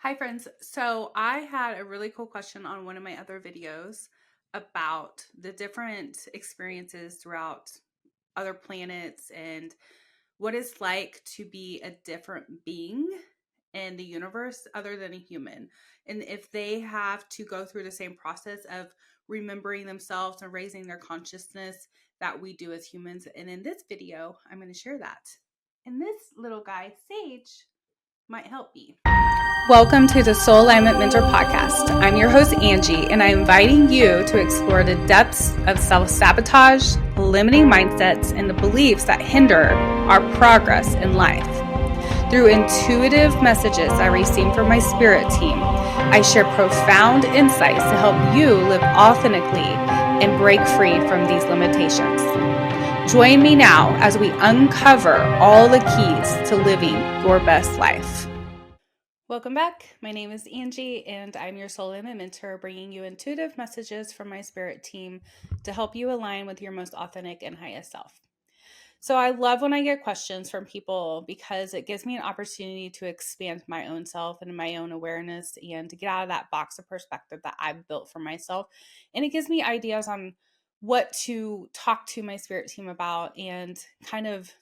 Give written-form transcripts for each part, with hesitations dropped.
Hi, friends. So I had a really cool question on one of my other videos about the different experiences throughout other planets and what it's like to be a different being in the universe other than a human. And if they have to go through the same process of remembering themselves and raising their consciousness that we do as humans. And in this video, I'm going to share that. And this little guy, Sage, might help me. Welcome to the Soul Alignment Mentor Podcast. I'm your host, Angie, and I'm inviting you to explore the depths of self-sabotage, limiting mindsets, and the beliefs that hinder our progress in life. Through intuitive messages I receive from my spirit team, I share profound insights to help you live authentically and break free from these limitations. Join me now as we uncover all the keys to living your best life. Welcome back. My name is Angie, and I'm your Soul Alignment Mentor, bringing you intuitive messages from my spirit team to help you align with your most authentic and highest self. So I love when I get questions from people because it gives me an opportunity to expand my own self and my own awareness and to get out of that box of perspective that I've built for myself. And it gives me ideas on what to talk to my spirit team about and kind of,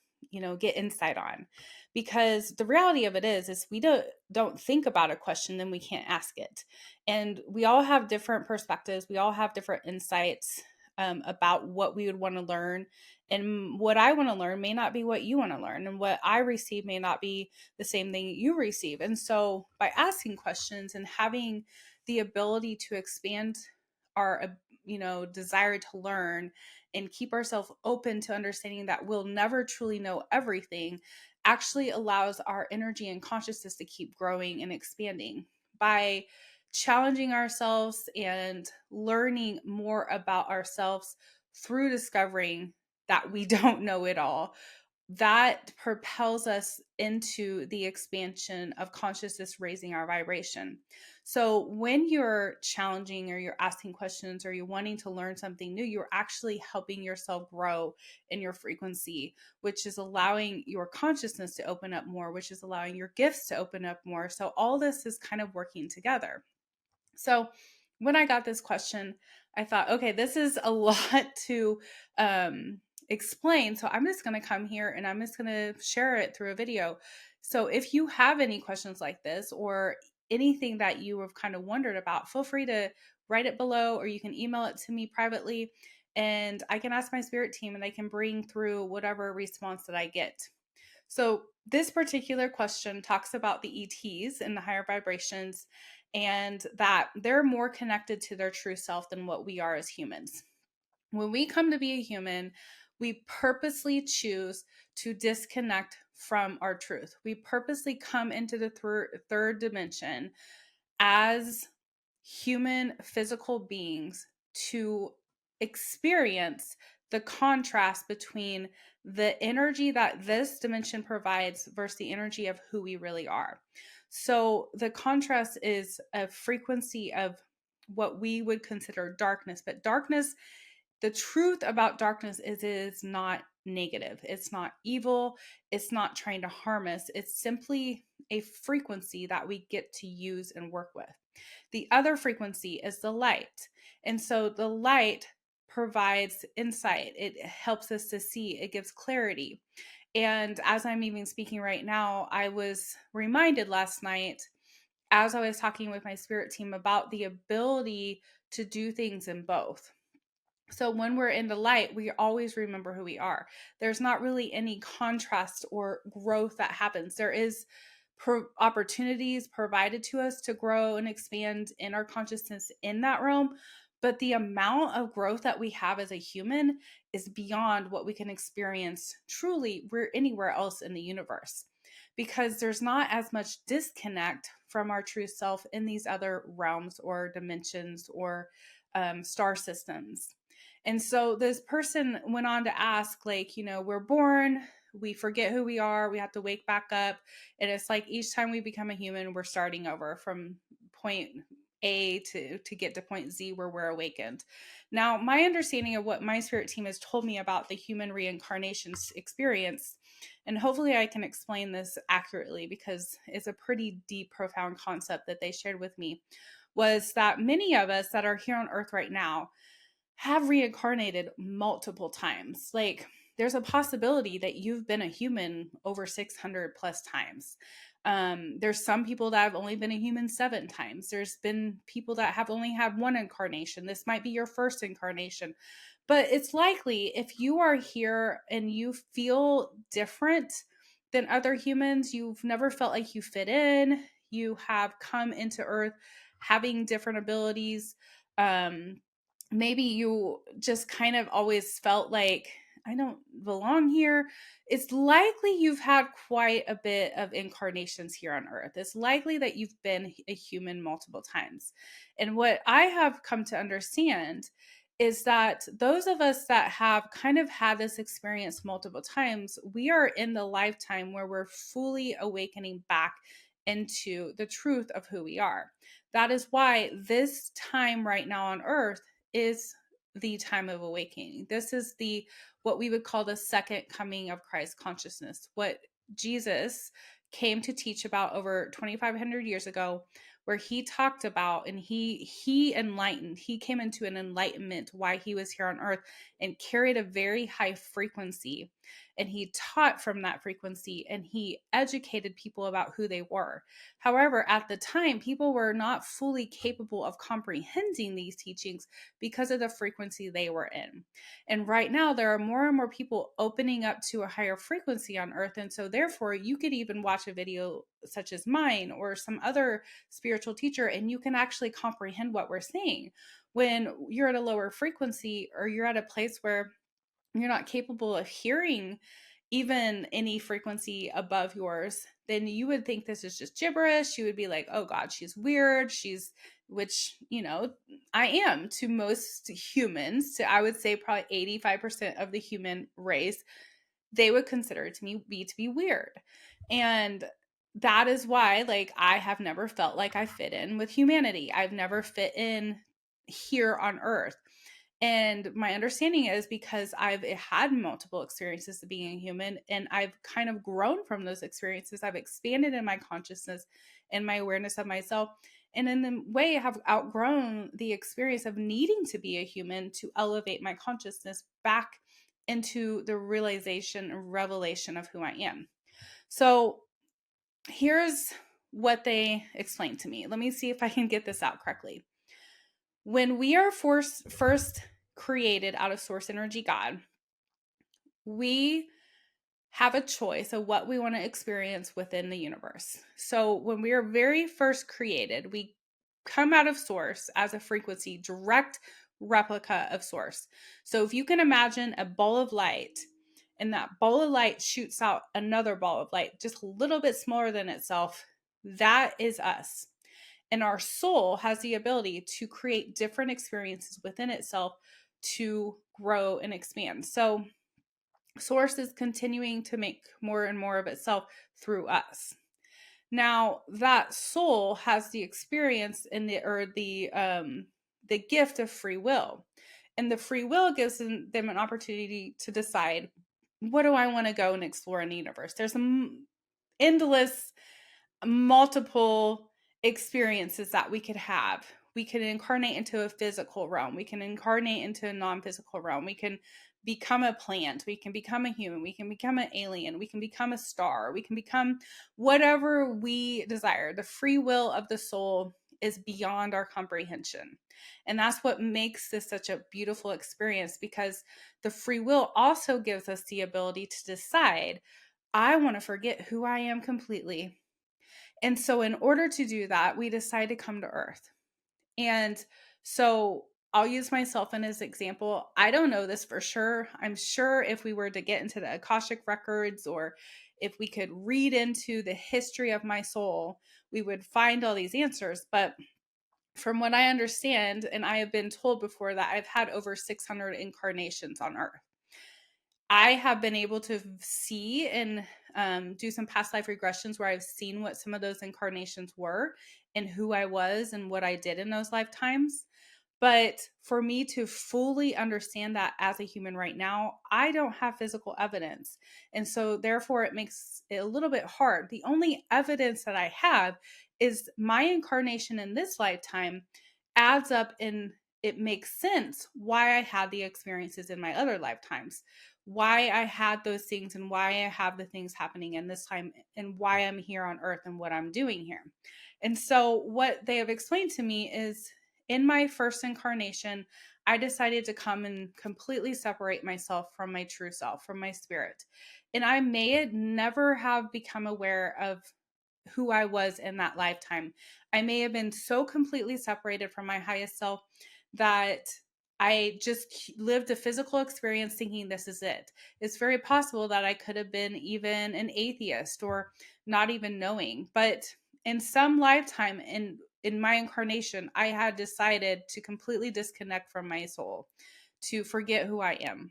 get insight on. Because the reality of it is we don't think about a question, then we can't ask it. And we all have different perspectives. We all have different insights about what we would want to learn, and what I want to learn may not be what you want to learn, and what I receive may not be the same thing you receive. And so by asking questions and having the ability to expand our desire to learn and keep ourselves open to understanding that we'll never truly know everything actually allows our energy and consciousness to keep growing and expanding. By challenging ourselves and learning more about ourselves through discovering that we don't know it all, that propels us into the expansion of consciousness, raising our vibration. So when you're challenging or you're asking questions or you're wanting to learn something new, you're actually helping yourself grow in your frequency, which is allowing your consciousness to open up more, which is allowing your gifts to open up more. So all this is kind of working together. So when I got this question, I thought, okay, this is a lot to explain. So I'm just going to come here and I'm just going to share it through a video. So if you have any questions like this or anything that you have kind of wondered about, feel free to write it below, or you can email it to me privately and I can ask my spirit team and they can bring through whatever response that I get. So this particular question talks about the ETs and the higher vibrations, and that they're more connected to their true self than what we are as humans. When we come to be a human, we purposely choose to disconnect from our truth. We purposely come into the third dimension as human physical beings to experience the contrast between the energy that this dimension provides versus the energy of who we really are. So the contrast is a frequency of what we would consider darkness, but darkness, the truth about darkness is it is not negative. It's not evil. It's not trying to harm us. It's simply a frequency that we get to use and work with. The other frequency is the light. And so the light provides insight. It helps us to see, it gives clarity. And as I'm even speaking right now, I was reminded last night as I was talking with my spirit team about the ability to do things in both. So when we're in the light, we always remember who we are. There's not really any contrast or growth that happens. There is opportunities provided to us to grow and expand in our consciousness in that realm. But the amount of growth that we have as a human is beyond what we can experience truly we're anywhere else in the universe, because there's not as much disconnect from our true self in these other realms or dimensions or star systems. And so this person went on to ask, like, we're born, we forget who we are, we have to wake back up. And it's like each time we become a human, we're starting over from point A to get to point Z where we're awakened. Now, my understanding of what my spirit team has told me about the human reincarnation experience And hopefully I can explain this accurately because it's a pretty deep, profound concept that they shared with me, was that many of us that are here on earth right now have reincarnated multiple times. Like, there's a possibility that you've been a human over 600 plus times. There's some people that have only been a human 7 times. There's been people that have only had one incarnation. This might be your first incarnation. But it's likely if you are here and you feel different than other humans, you've never felt like you fit in, you have come into earth having different abilities. Um, Maybe you just kind of always felt like, I don't belong here. It's likely you've had quite a bit of incarnations here on earth. It's likely that you've been a human multiple times. And what I have come to understand is that those of us that have kind of had this experience multiple times, we are in the lifetime where we're fully awakening back into the truth of who we are. That is why this time right now on earth is the time of awakening. This is the what we would call the second coming of Christ consciousness. What Jesus came to teach about over 2500 years ago, where he talked about and he enlightened, he came into an enlightenment why he was here on earth and carried a very high frequency, and he taught from that frequency and he educated people about who they were. However, at the time, people were not fully capable of comprehending these teachings because of the frequency they were in. And right now, there are more and more people opening up to a higher frequency on earth. And so, therefore, you could even watch a video such as mine or some other spiritual teacher, and you can actually comprehend what we're saying. When you're at a lower frequency or you're at a place where you're not capable of hearing even any frequency above yours, then you would think this is just gibberish. You would be like, oh God, she's weird. Which, I am to most humans. So I would say probably 85% of the human race, they would consider it to be weird. And that is why, like, I have never felt like I fit in with humanity. I've never fit in here on earth. And my understanding is because I've had multiple experiences of being a human and I've kind of grown from those experiences. I've expanded in my consciousness and my awareness of myself. And in the way, I have outgrown the experience of needing to be a human to elevate my consciousness back into the realization and revelation of who I am. So here's what they explained to me. Let me see if I can get this out correctly. When we are first created out of source energy God, we have a choice of what we want to experience within the universe. So when we are very first created, we come out of source as a frequency, direct replica of source. So if you can imagine a ball of light, and that ball of light shoots out another ball of light, just a little bit smaller than itself, that is us. And our soul has the ability to create different experiences within itself to grow and expand. So source is continuing to make more and more of itself through us. Now that soul has the experience in the gift of free will. And the free will gives them an opportunity to decide, what do I want to go and explore in the universe? There's endless multiple experiences that we could have. We can incarnate into a physical realm. We can incarnate into a non-physical realm. We can become a plant. We can become a human. We can become an alien. We can become a star. We can become whatever we desire. The free will of the soul is beyond our comprehension. And that's what makes this such a beautiful experience, because the free will also gives us the ability to decide, I want to forget who I am completely. And so in order to do that, we decide to come to earth. And so I'll use myself in as example. I don't know this for sure. I'm sure if we were to get into the Akashic records, or if we could read into the history of my soul, we would find all these answers. But from what I understand, and I have been told before, that I've had over 600 incarnations on earth. I have been able to see and do some past life regressions where I've seen what some of those incarnations were and who I was and what I did in those lifetimes. But for me to fully understand that as a human right now, I don't have physical evidence. And so, therefore, it makes it a little bit hard. The only evidence that I have is my incarnation in this lifetime adds up, and it makes sense why I had the experiences in my other lifetimes, why I had those things, and why I have the things happening in this time, and why I'm here on earth and what I'm doing here. And so, what they have explained to me is in my first incarnation, I decided to come and completely separate myself from my true self, from my spirit. And I may never have become aware of who I was in that lifetime. I may have been so completely separated from my highest self that I just lived a physical experience thinking this is it. It's very possible that I could have been even an atheist or not even knowing. But in some lifetime in my incarnation, I had decided to completely disconnect from my soul, to forget who I am.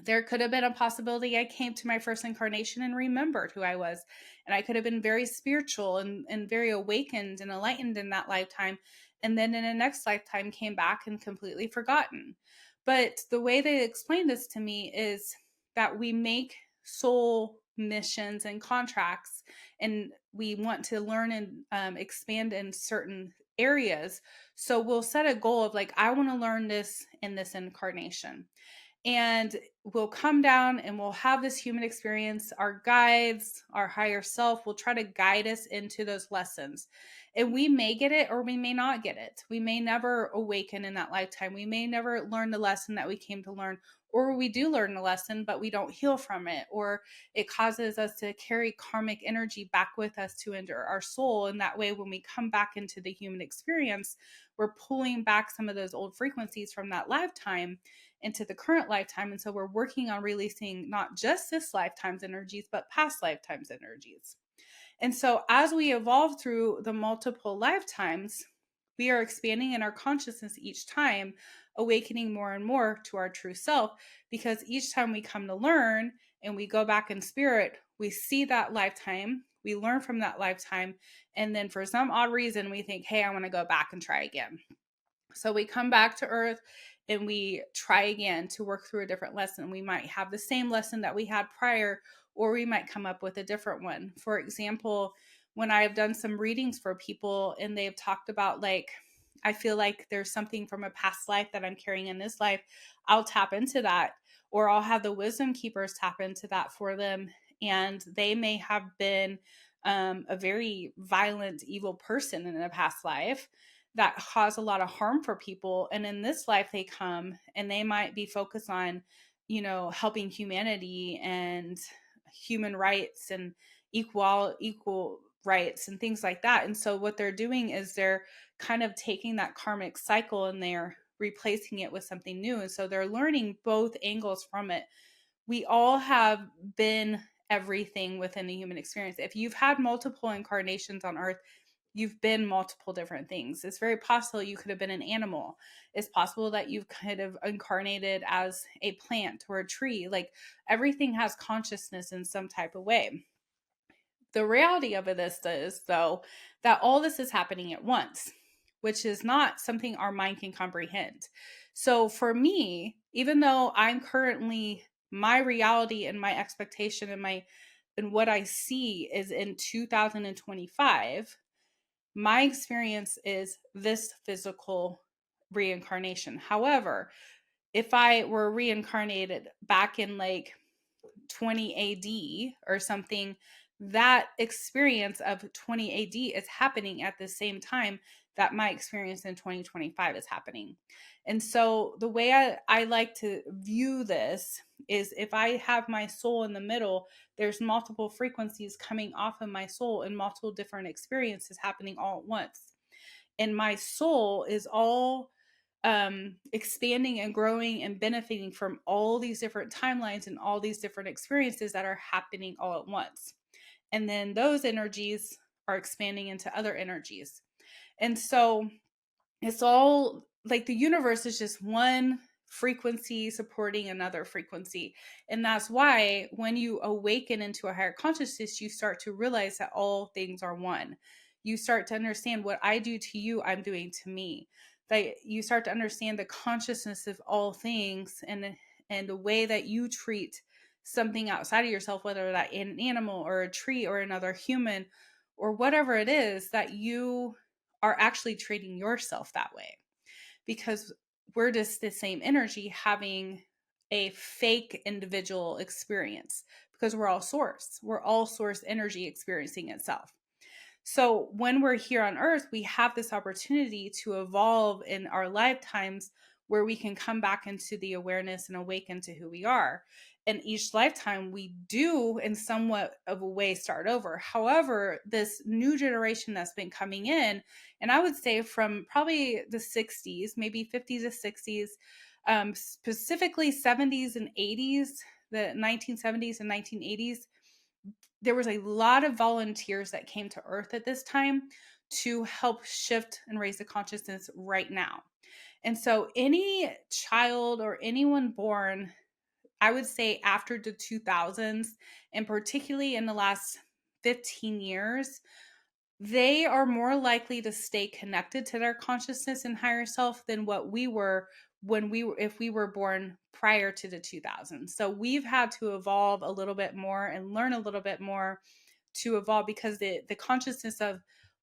There could have been a possibility I came to my first incarnation and remembered who I was. And I could have been very spiritual and very awakened and enlightened in that lifetime. And then in the next lifetime came back and completely forgotten. But the way they explained this to me is that we make soul missions and contracts, and we want to learn and expand in certain areas. So we'll set a goal of like, I want to learn this in this incarnation, and we'll come down and we'll have this human experience. Our guides, our higher self, will try to guide us into those lessons. And we may get it or we may not get it. We may never awaken in that lifetime. We may never learn the lesson that we came to learn, or we do learn the lesson, but we don't heal from it, or it causes us to carry karmic energy back with us to enter our soul. And that way, when we come back into the human experience, we're pulling back some of those old frequencies from that lifetime into the current lifetime. And so we're working on releasing not just this lifetime's energies, but past lifetimes' energies. And so as we evolve through the multiple lifetimes, we are expanding in our consciousness each time, awakening more and more to our true self, because each time we come to learn and we go back in spirit, we see that lifetime, we learn from that lifetime, and then for some odd reason, we think, hey, I want to go back and try again. So we come back to earth and we try again to work through a different lesson. We might have the same lesson that we had prior, or we might come up with a different one. For example, when I have done some readings for people and they've talked about, like, I feel like there's something from a past life that I'm carrying in this life, I'll tap into that, or I'll have the wisdom keepers tap into that for them. And they may have been a very violent, evil person in a past life that cause a lot of harm for people. And in this life, they come and they might be focused on, helping humanity and human rights and equal rights and things like that. And so what they're doing is they're kind of taking that karmic cycle and they're replacing it with something new. And so they're learning both angles from it. We all have been everything within the human experience. If you've had multiple incarnations on earth, you've been multiple different things. It's very possible you could have been an animal. It's possible that you've kind of incarnated as a plant or a tree. Like, everything has consciousness in some type of way. The reality of this is, though, that all this is happening at once, which is not something our mind can comprehend. So for me, even though I'm currently, my reality and my expectation and what I see is in 2025, my experience is this physical reincarnation. However, if I were reincarnated back in like 20 AD or something, that experience of 20 AD is happening at the same time that my experience in 2025 is happening. And so the way I like to view this is, if I have my soul in the middle, there's multiple frequencies coming off of my soul and multiple different experiences happening all at once. And my soul is all expanding and growing and benefiting from all these different timelines and all these different experiences that are happening all at once. And then those energies are expanding into other energies. And so it's all like the universe is just one frequency supporting another frequency. And that's why when you awaken into a higher consciousness, you start to realize that all things are one. You start to understand, what I do to you, I'm doing to me. that you start to understand the consciousness of all things, and the way that you treat something outside of yourself, whether that an animal or a tree or another human or whatever it is, that you are actually treating yourself that way, because we're just the same energy having a fake individual experience, because we're all source energy experiencing itself. So when we're here on earth, we have this opportunity to evolve in our lifetimes, where we can come back into the awareness and awaken to who we are. And each lifetime we do in somewhat of a way start over. However, this new generation that's been coming in, and I would say from probably the 60s, maybe 50s to 60s, specifically 70s and 80s, the 1970s and 1980s, there was a lot of volunteers that came to earth at this time to help shift and raise the consciousness right now. And so any child or anyone born, I would say after the 2000s, and particularly in the last 15 years, they are more likely to stay connected to their consciousness and higher self than what we were when we were, if we were born prior to the 2000s. So we've had to evolve a little bit more and learn a little bit more to evolve, because the consciousness of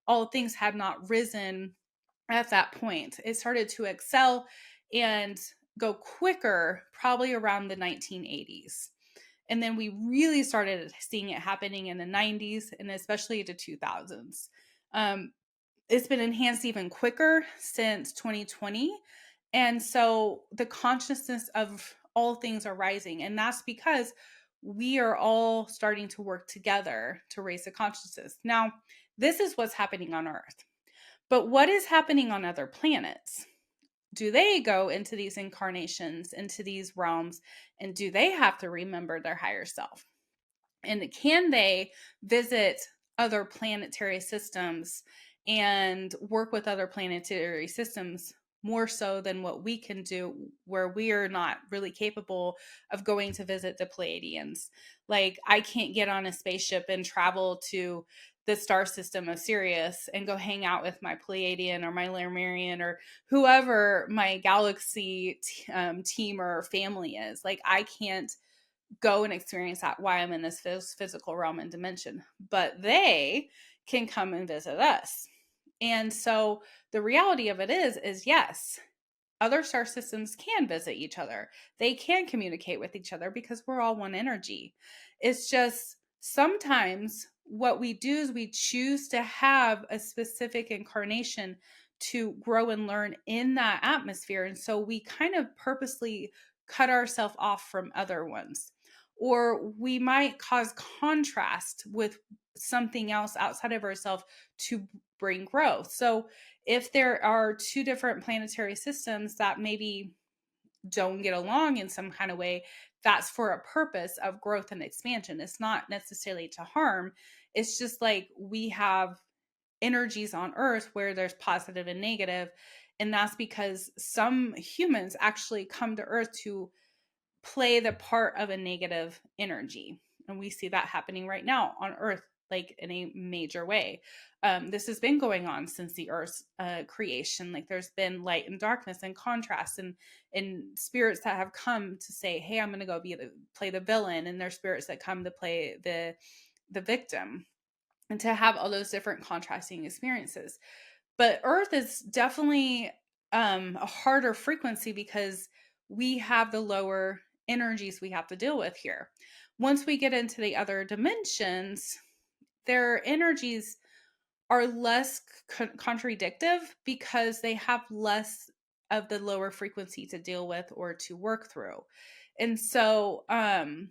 all things had not risen at that point. It started to excel and go quicker probably around the 1980s. And then we really started seeing it happening in the 90s and especially the 2000s. It's been enhanced even quicker since 2020. And so the consciousness of all things are rising. And that's because we are all starting to work together to raise the consciousness. Now, this is what's happening on Earth. But what is happening on other planets? Do they go into these incarnations, into these realms, and do they have to remember their higher self? And can they visit other planetary systems and work with other planetary systems more so than what we can do, where we are not really capable of going to visit the Pleiadians? Like, I can't get on a spaceship and travel to the star system of Sirius and go hang out with my Pleiadian or my Lemurian or whoever my galaxy team or family is. Like, I can't go and experience that while I'm in this physical realm and dimension, but they can come and visit us. And so the reality of it is yes, other star systems can visit each other. They can communicate with each other because we're all one energy. It's just sometimes what we do is we choose to have a specific incarnation to grow and learn in that atmosphere. And so we kind of purposely cut ourselves off from other ones. Or we might cause contrast with something else outside of ourselves to bring growth. So if there are two different planetary systems that maybe don't get along in some kind of way, that's for a purpose of growth and expansion. It's not necessarily to harm. It's just like we have energies on earth where there's positive and negative, and that's because some humans actually come to earth to play the part of a negative energy. And we see that happening right now on earth, like in a major way. This has been going on since the earth's creation. Like, there's been light and darkness and contrast, and spirits that have come to say, hey, I'm going to go play the villain, and there's spirits that come to play the victim, and to have all those different contrasting experiences. But earth is definitely a harder frequency because we have the lower energies we have to deal with here. Once we get into the other dimensions, their energies are less contradictive because they have less of the lower frequency to deal with or to work through. And so in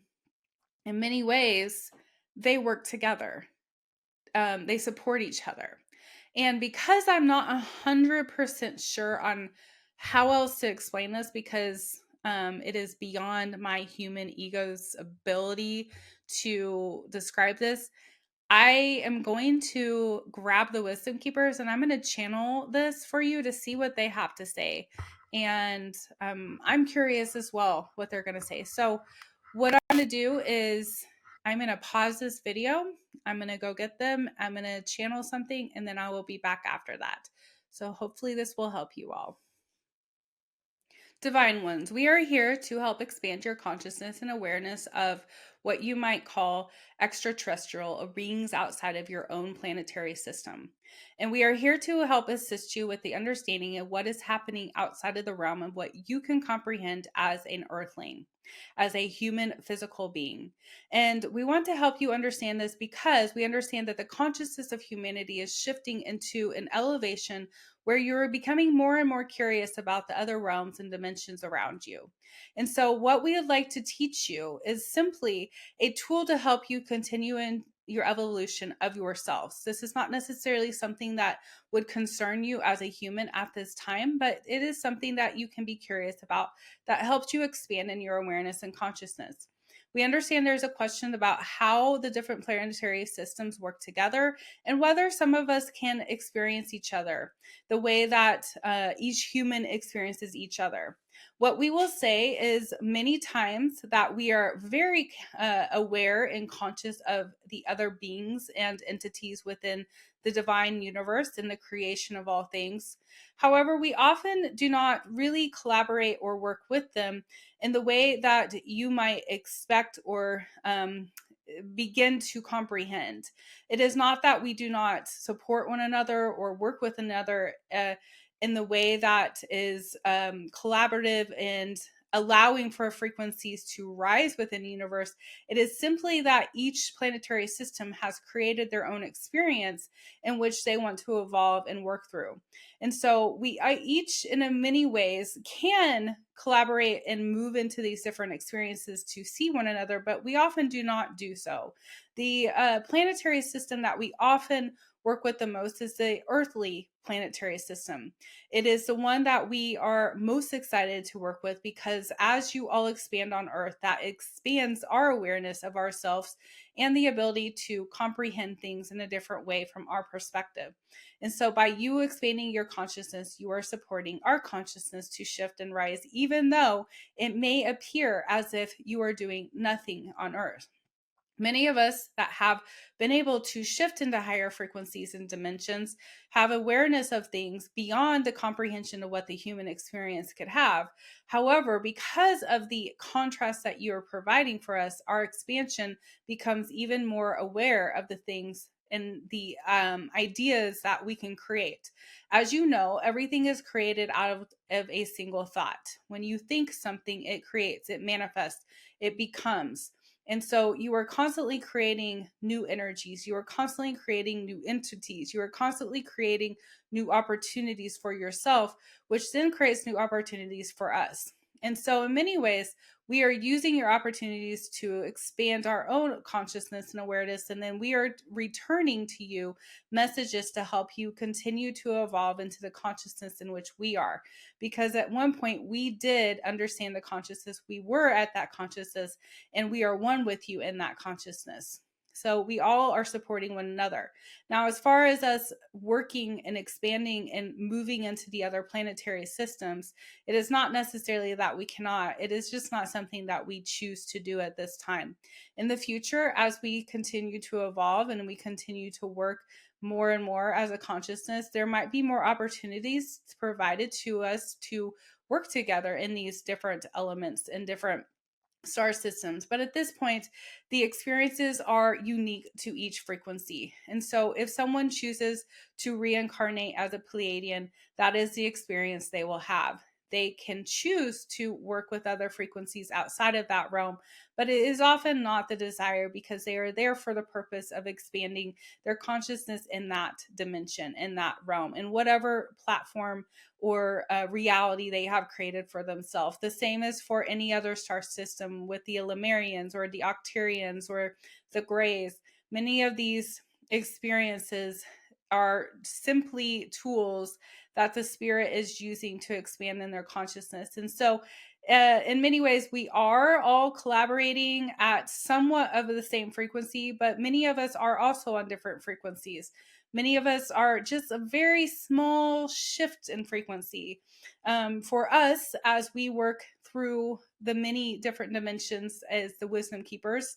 many ways, they work together. They support each other. And because I'm not 100% sure on how else to explain this, because it is beyond my human ego's ability to describe this, I am going to grab the Wisdom Keepers and I'm going to channel this for you to see what they have to say. And I'm curious as well what they're going to say. So what I'm going to do is I'm going to pause this video. I'm going to go get them. I'm going to channel something, and then I will be back after that. So hopefully this will help you all. Divine ones, we are here to help expand your consciousness and awareness of what you might call extraterrestrial or beings outside of your own planetary system. And we are here to help assist you with the understanding of what is happening outside of the realm of what you can comprehend as an earthling, as a human physical being. And we want to help you understand this because we understand that the consciousness of humanity is shifting into an elevation where you're becoming more and more curious about the other realms and dimensions around you. And so, what we would like to teach you is simply a tool to help you continue in your evolution of yourselves. This is not necessarily something that would concern you as a human at this time, but it is something that you can be curious about that helps you expand in your awareness and consciousness. We understand there's a question about how the different planetary systems work together and whether some of us can experience each other the way that each human experiences each other. What we will say is many times that we are very aware and conscious of the other beings and entities within the divine universe and the creation of all things. However, we often do not really collaborate or work with them in the way that you might expect or begin to comprehend. It is not that we do not support one another or work with another in the way that is collaborative and allowing for frequencies to rise within the universe. It is simply that each planetary system has created their own experience in which they want to evolve and work through. And so we each, in a many ways, can collaborate and move into these different experiences to see one another, but we often do not do so. The planetary system that we often work with the most is the earthly planetary system. It is the one that we are most excited to work with because as you all expand on Earth, that expands our awareness of ourselves and the ability to comprehend things in a different way from our perspective. And so, by you expanding your consciousness, you are supporting our consciousness to shift and rise, even though it may appear as if you are doing nothing on Earth. Many of us that have been able to shift into higher frequencies and dimensions have awareness of things beyond the comprehension of what the human experience could have. However, because of the contrast that you are providing for us, our expansion becomes even more aware of the things and the ideas that we can create. As you know, everything is created out of a single thought. When you think something, it creates, it manifests, it becomes. And so you are constantly creating new energies. You are constantly creating new entities. You are constantly creating new opportunities for yourself, which then creates new opportunities for us. And so, in many ways, we are using your opportunities to expand our own consciousness and awareness. And then we are returning to you messages to help you continue to evolve into the consciousness in which we are. Because at one point, we did understand the consciousness. We were at that consciousness and we are one with you in that consciousness. So we all are supporting one another. Now, as far as us working and expanding and moving into the other planetary systems, it is not necessarily that we cannot. It is just not something that we choose to do at this time. In the future, as we continue to evolve and we continue to work more and more as a consciousness, there might be more opportunities provided to us to work together in these different elements and different star systems. But at this point, the experiences are unique to each frequency. And so if someone chooses to reincarnate as a Pleiadian, that is the experience they will have. They can choose to work with other frequencies outside of that realm, but it is often not the desire because they are there for the purpose of expanding their consciousness in that dimension, in that realm, in whatever platform or reality they have created for themselves. The same as for any other star system with the Lemurians or the Octarians or the Greys. Many of these experiences are simply tools that the spirit is using to expand in their consciousness. And so, in many ways, we are all collaborating at somewhat of the same frequency, but many of us are also on different frequencies. Many of us are just a very small shift in frequency. For us, as we work through the many different dimensions as the wisdom keepers,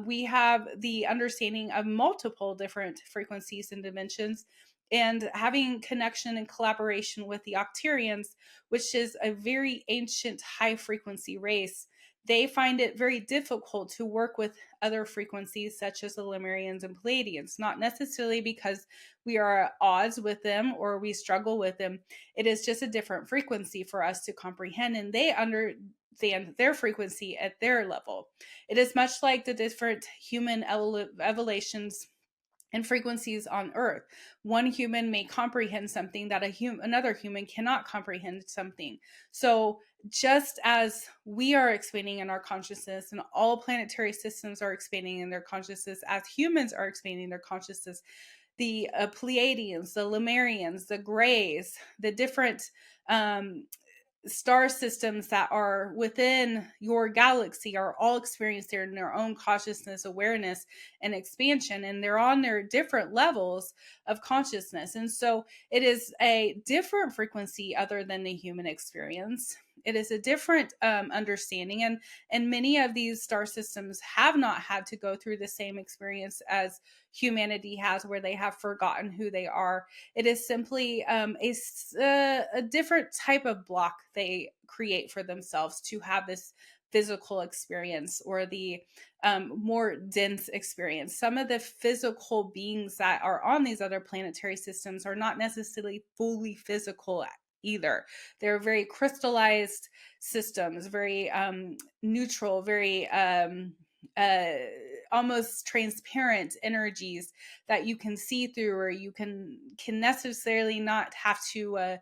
we have the understanding of multiple different frequencies and dimensions. and having connection and collaboration with the Octarians, which is a very ancient high frequency race. They find it very difficult to work with other frequencies such as the Lemurians and Pleiadians, not necessarily because we are at odds with them or we struggle with them. It is just a different frequency for us to comprehend, and they understand their frequency at their level. It is much like the different human evolutions and frequencies on earth. One human may comprehend something that another human cannot comprehend something. So just as we are expanding in our consciousness and all planetary systems are expanding in their consciousness, as humans are expanding their consciousness, the Pleiadians, the Lemurians, the Greys, the different star systems that are within your galaxy are all experiencing their own consciousness, awareness, and expansion, and they're on their different levels of consciousness. And so it is a different frequency other than the human experience. It is a different understanding, and many of these star systems have not had to go through the same experience as humanity has, where they have forgotten who they are. It is simply a different type of block they create for themselves to have this physical experience, or the more dense experience. Some of the physical beings that are on these other planetary systems are not necessarily fully physical either. They're very crystallized systems, very neutral, very uh, almost transparent energies that you can see through, or you can necessarily not have to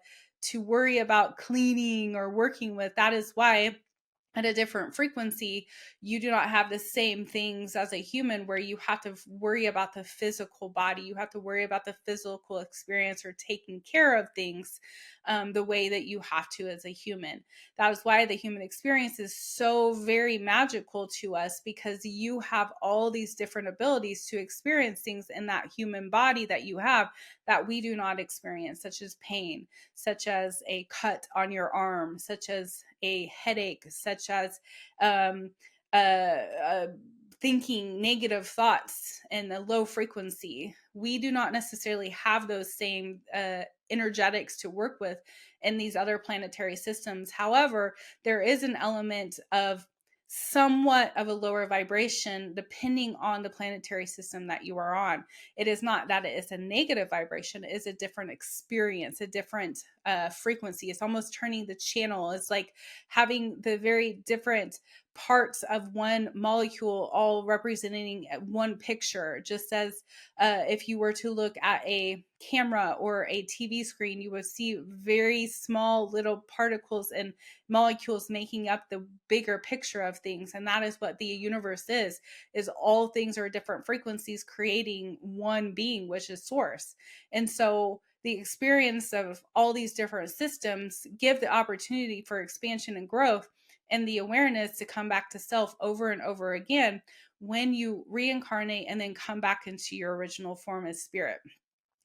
worry about cleaning or working with. That is why at a different frequency, you do not have the same things as a human, where you have to worry about the physical body. You have to worry about the physical experience or taking care of things the way that you have to as a human. That is why the human experience is so very magical to us, because you have all these different abilities to experience things in that human body that you have that we do not experience, such as pain, such as a cut on your arm, such as a headache, such as um, uh, uh, thinking negative thoughts in a low frequency. We do not necessarily have those same energetics to work with in these other planetary systems. However, there is an element of somewhat of a lower vibration depending on the planetary system that you are on. It is not that it is a negative vibration, it is a different experience, a different frequency. It's almost turning the channel. It's like having the very different parts of one molecule all representing one picture. Just as if you were to look at a camera or a TV screen, you would see very small little particles and molecules making up the bigger picture of things. And that is what the universe is all things are different frequencies creating one being, which is source. And so the experience of all these different systems give the opportunity for expansion and growth, and the awareness to come back to self over and over again when you reincarnate and then come back into your original form as spirit.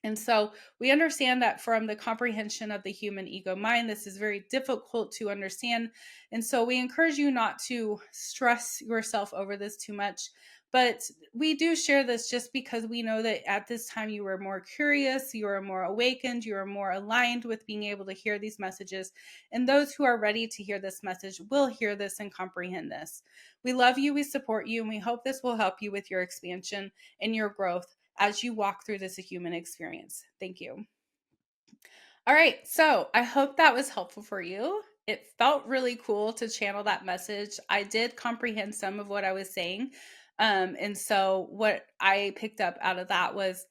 And so we understand that from the comprehension of the human ego mind, this is very difficult to understand. And so we encourage you not to stress yourself over this too much. But we do share this just because we know that at this time you were more curious, you are more awakened, you are more aligned with being able to hear these messages. And those who are ready to hear this message will hear this and comprehend this. We love you, we support you, and we hope this will help you with your expansion and your growth as you walk through this human experience. Thank you. All right, so I hope that was helpful for you. It felt really cool to channel that message. I did comprehend some of what I was saying. And so what I picked up out of that was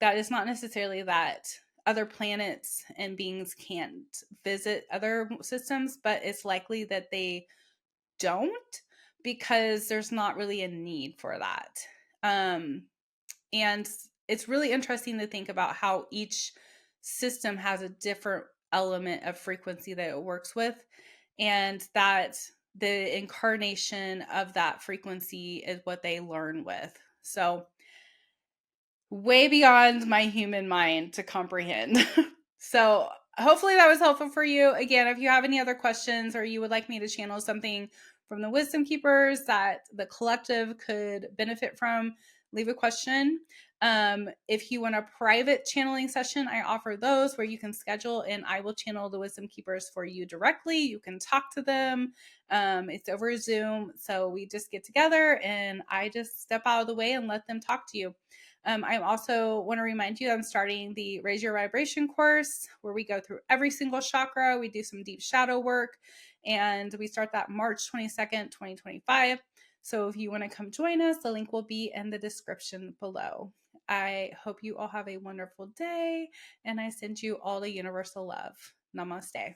that it's not necessarily that other planets and beings can't visit other systems, but it's likely that they don't, because there's not really a need for that. And it's really interesting to think about how each system has a different element of frequency that it works with, and that the incarnation of that frequency is what they learn with. So, way beyond my human mind to comprehend. So, hopefully that was helpful for you. Again, if you have any other questions or you would like me to channel something from the Wisdom Keepers that the collective could benefit from, leave a question. If you want a private channeling session, I offer those where you can schedule and I will channel the wisdom keepers for you directly. You can talk to them. It's over Zoom. So we just get together and I just step out of the way and let them talk to you. I also want to remind you I'm starting the Raise Your Vibration course where we go through every single chakra. We do some deep shadow work, and we start that March 22nd, 2025. So if you want to come join us, the link will be in the description below. I hope you all have a wonderful day, and I send you all the universal love. Namaste.